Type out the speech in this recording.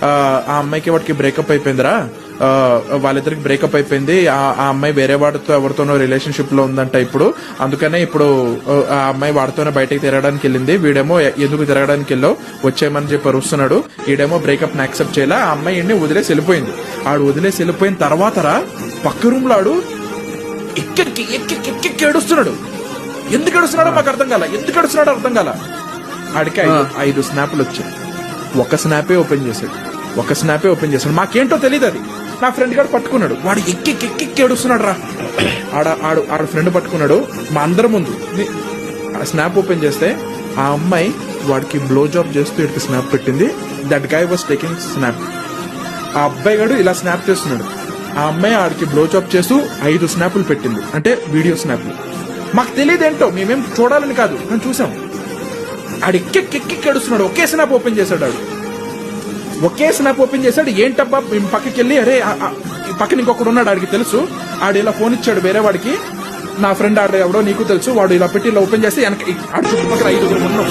ఆ అమ్మాయికి వాడికి బ్రేకప్ అయిపోయిందిరా, వాళ్ళిద్దరికి బ్రేకప్ అయిపోయింది, ఆ అమ్మాయి వేరే వాడితో ఎవరితోనో రిలేషన్షిప్ లో ఉందంట ఇప్పుడు, అందుకనే ఇప్పుడు ఆ అమ్మాయి వాడితోనే బయటకు తిరగడానికి వెళ్ళింది, వీడేమో ఎందుకు తిరగడానికి వెళ్ళావు వచ్చేయమని చెప్పి అరుస్తున్నాడు, వీడేమో బ్రేకప్ ని యాక్సెప్ట్ చేయాల, ఆ అమ్మాయి వదిలేసి వెళ్ళిపోయింది. ఆడు వదిలేసి వెళ్ళిపోయిన తర్వాత పక్క రూమ్ లో ఆడు ఎక్కి ఏడుస్తున్నాడు. ఎందుకు ఏడుస్తున్నాడో మాకు అర్థం కాల, ఎందుకు ఏడుస్తున్నాడో అర్థం కాల. ఆడికి 5 స్నాప్లు వచ్చాయి. ఒక స్నాపే ఓపెన్ చేశాడు. మాకేంటో తెలియదు, అది నా ఫ్రెండ్ గారు పట్టుకున్నాడు. వాడు ఎక్కి ఏడుస్తున్నాడు రా. ఆడ ఫ్రెండ్ పట్టుకున్నాడు మా అందరి ముందు. ఆ స్నాప్ ఓపెన్ చేస్తే ఆ అమ్మాయి వాడికి బ్లో జాబ్ చేస్తూ ఇక్కడికి స్నాప్ పెట్టింది. That guy was taking snap. ఆ అబ్బాయి గారు ఇలా స్నాప్ చేస్తున్నాడు, ఆ అమ్మాయి ఆడికి బ్లో జాబ్ చేస్తూ 5 స్నాపులు పెట్టింది, అంటే వీడియో స్నాప్లు. మాకు తెలియదు ఏంటో, మేమేం చూడాలని కాదు, మేము చూసాం. ఆడు ఎక్కి ఏడుస్తున్నాడు. ఒకే స్నాప్ ఓపెన్ చేశాడు. ఏంటబ్బా మేము పక్కకి వెళ్ళి, అరే పక్కన ఇంకొకడు ఉన్నాడు ఆడికి తెలుసు, ఆడు ఇలా ఫోన్ ఇచ్చాడు వేరే వాడికి, నా ఫ్రెండ్ ఆడ ఎవడో నీకు తెలుసు, వాడు ఇలా పెట్టి ఇలా ఓపెన్ చేస్తే ఆడు చుట్టుపక్కల 5 ఉన్నాం.